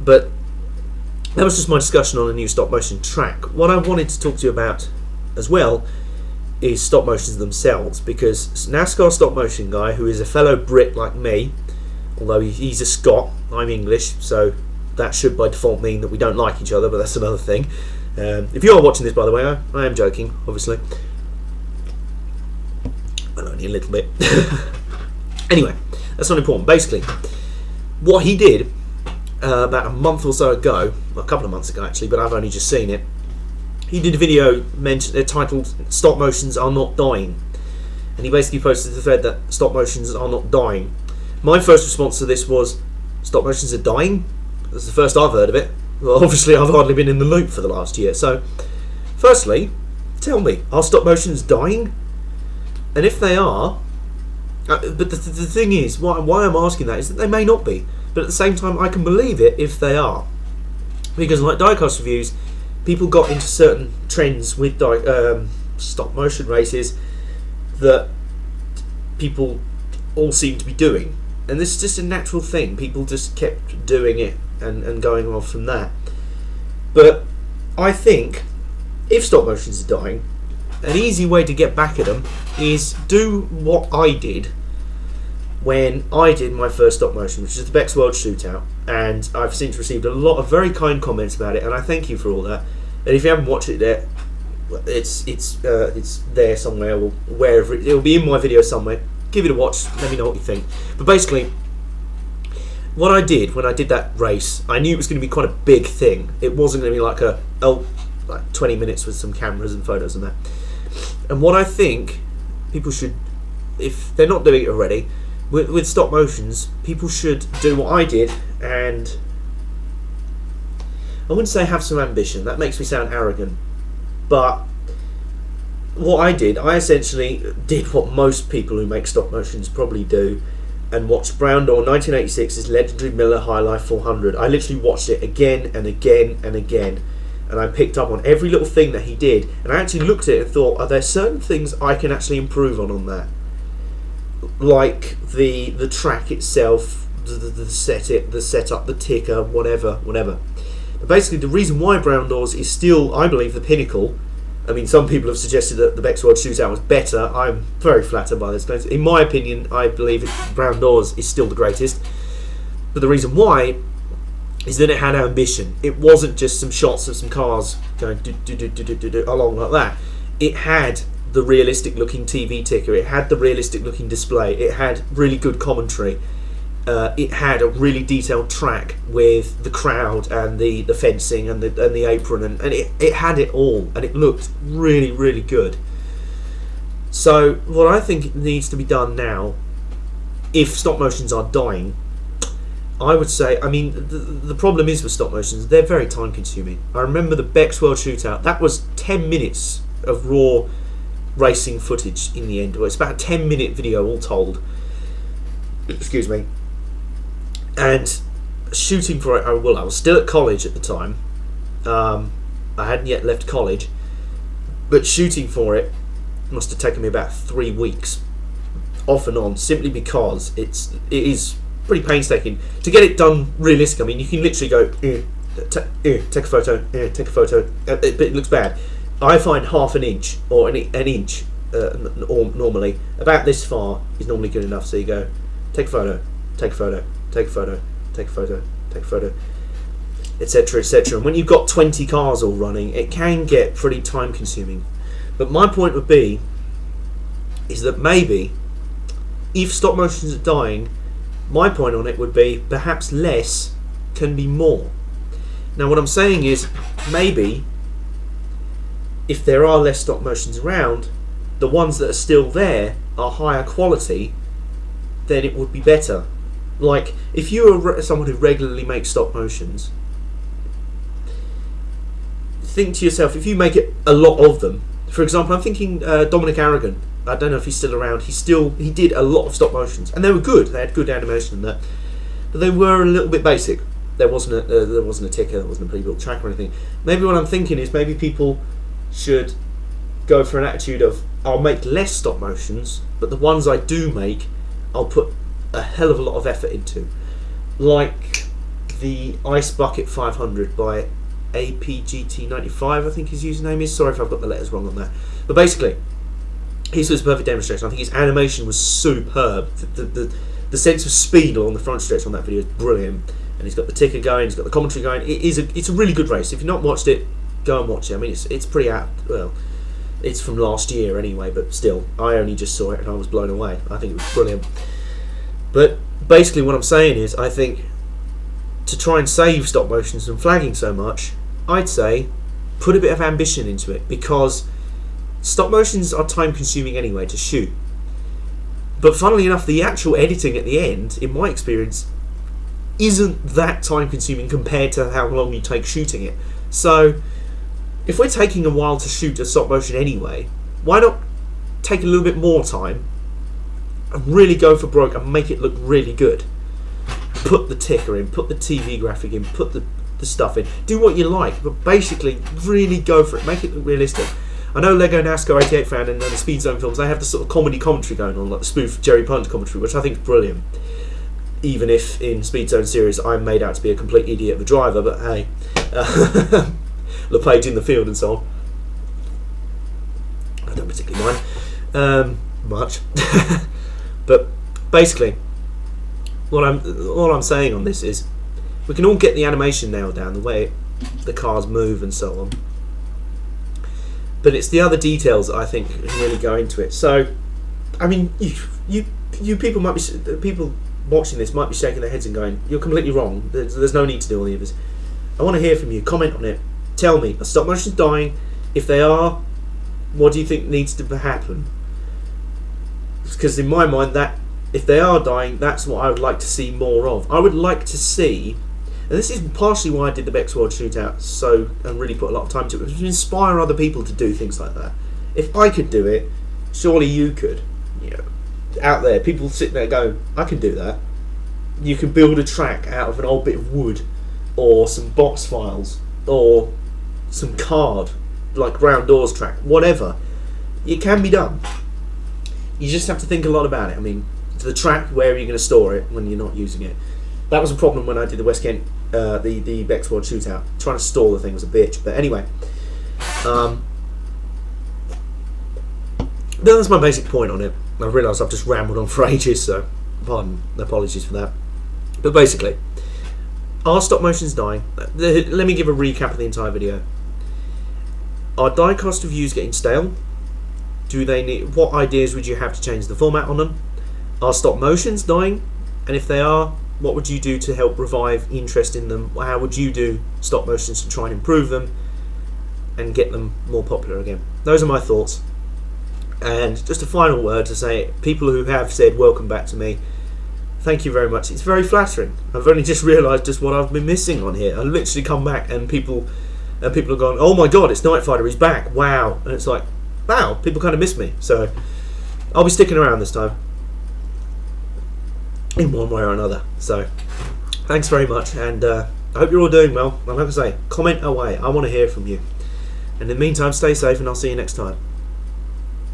But that was just my discussion on a new stop motion track. What I wanted to talk to you about as well is stop motions themselves, because NASCAR Stop Motion Guy, who is a fellow Brit like me, although he's a Scot, I'm English, so that should by default mean that we don't like each other, but that's another thing. If you are watching this, by the way, I am joking, obviously. But only a little bit. Anyway, that's not important. Basically, what he did about a month or so ago, well, a couple of months ago actually, but I've only just seen it, he did a video titled Stop Motions Are Not Dying. And he basically posted the thread that stop motions are not dying. My first response to this was, stop motions are dying? That's the first I've heard of it. Well, obviously I've hardly been in the loop for the last year. So, firstly, tell me, are stop motions dying? And if they are, but the thing is, why I'm asking that is that they may not be. But at the same time, I can believe it if they are. Because like diecast reviews, people got into certain trends with stop motion races that people all seem to be doing. And this is just a natural thing. People just kept doing it and going off from that. But I think if stop motions are dying, an easy way to get back at them is do what I did when I did my first stop motion, which is the Beck's World Shootout, and I've since received a lot of very kind comments about it, and I thank you for all that. And if you haven't watched it yet, it's there somewhere, or wherever it'll be in my video somewhere. Give it a watch. Let me know what you think. But basically, what I did when I did that race, I knew it was going to be quite a big thing. It wasn't going to be like like 20 minutes with some cameras and photos and that. And what I think people should, if they're not doing it already, with stop motions, people should do what I did, and I wouldn't say have some ambition, that makes me sound arrogant, but what I did, I essentially did what most people who make stop motions probably do, and watched Brown Door 1986's legendary Miller High Life 400. I literally watched it again and again and again, and I picked up on every little thing that he did, and I actually looked at it and thought, are there certain things I can actually improve on that? Like the track itself, the setup, the ticker, whatever. But basically, the reason why Brown Doors is still, I believe, the pinnacle. I mean, some people have suggested that the Beck's World Shootout was better. I'm very flattered by this. In my opinion, I believe Brown Doors is still the greatest. But the reason why is that it had ambition. It wasn't just some shots of some cars going along like that. It had the realistic looking TV ticker, it had the realistic looking display, it had really good commentary, it had a really detailed track with the crowd and the fencing and the apron, and it had it all, and it looked really, really good. So what I think needs to be done now, if stop motions are dying, I would say, I mean, the problem is with stop motions, they're very time consuming. I remember the Beck's World Shootout, that was 10 minutes of raw racing footage in the end. It's about a 10-minute video all told. Excuse me. And shooting for it, I was still at college at the time. I hadn't yet left college, but shooting for it must have taken me about 3 weeks, off and on, simply because it is pretty painstaking to get it done realistic. I mean, you can literally go take a photo, take a photo, but it looks bad. I find half an inch or an inch, or normally about this far is normally good enough. So you go, take a photo, take a photo, take a photo, take a photo, take a photo, etc., etc. And when you've got 20 cars all running, it can get pretty time consuming. But my point would be is that maybe if stop motions are dying, my point on it would be perhaps less can be more. Now what I'm saying is, maybe if there are less stop motions around, the ones that are still there are higher quality, then it would be better. Like, if you are someone who regularly makes stop motions, think to yourself, if you make it a lot of them, for example, I'm thinking Dominic Aragon, I don't know if he's still around, he did a lot of stop motions, and they were good, they had good animation and that, but they were a little bit basic. There wasn't a ticker, there wasn't a pre-built track or anything. Maybe what I'm thinking is, maybe people should go for an attitude of, I'll make less stop motions, but the ones I do make, I'll put a hell of a lot of effort into. Like the Ice Bucket 500 by Pt.3, I think his username is. Sorry if I've got the letters wrong on that. But basically, this was a perfect demonstration. I think his animation was superb. The sense of speed along the front stretch on that video is brilliant. And he's got the ticker going, he's got the commentary going. It's a really good race. If you've not watched it, go and watch it. I mean, it's pretty well, it's from last year anyway, but still, I only just saw it and I was blown away. I think it was brilliant. But basically what I'm saying is, I think to try and save stop motions from flagging so much, I'd say put a bit of ambition into it, because stop motions are time consuming anyway to shoot. But funnily enough, the actual editing at the end, in my experience, isn't that time consuming compared to how long you take shooting it. So if we're taking a while to shoot a stop motion anyway, why not take a little bit more time and really go for broke and make it look really good? Put the ticker in, put the TV graphic in, put the stuff in, do what you like, but basically really go for it, make it look realistic. I know Lego NASCAR 88 fan and the Speed Zone films, they have the sort of comedy commentary going on, like the spoof Jerry Punch commentary, which I think is brilliant. Even if in Speed Zone series I'm made out to be a complete idiot of a driver, but hey, LePage in the field and so on. I don't particularly mind much, but basically, what I'm saying on this is, we can all get the animation nailed down, the way the cars move and so on. But it's the other details that I think really go into it. So, I mean, you people might be, people watching this might be shaking their heads and going, "You're completely wrong. There's no need to do all of this." I want to hear from you. Comment on it. Tell me, are stop motions dying? If they are, what do you think needs to happen? Because in my mind, that if they are dying, that's what I would like to see more of. I would like to see, and this is partially why I did the Bex World Shootout and really put a lot of time to it, to inspire other people to do things like that. If I could do it, surely you could. You know, out there, people sitting there going, I can do that. You can build a track out of an old bit of wood, or some box files, or some card, like Brown Doors track, whatever. It can be done. You just have to think a lot about it. I mean, the track, where are you going to store it when you're not using it? That was a problem when I did the West Kent, the Bex World Shootout. Trying to store the thing was a bitch. But anyway, that's my basic point on it. I realise I've just rambled on for ages, so apologies for that. But basically, are stop motions dying? Let me give a recap of the entire video. Are diecast reviews getting stale? Do they need? What ideas would you have to change the format on them? Are stop motions dying? And if they are, what would you do to help revive interest in them? How would you do stop motions to try and improve them and get them more popular again? Those are my thoughts. And just a final word to say, people who have said welcome back to me, thank you very much. It's very flattering. I've only just realised just what I've been missing on here. I literally come back and people have gone, oh my god, it's Night Fighter, he's back, wow. And it's like, wow, people kind of miss me. So I'll be sticking around this time, in one way or another. So thanks very much, and I hope you're all doing well. And like I say, comment away. I want to hear from you. And in the meantime, stay safe, and I'll see you next time.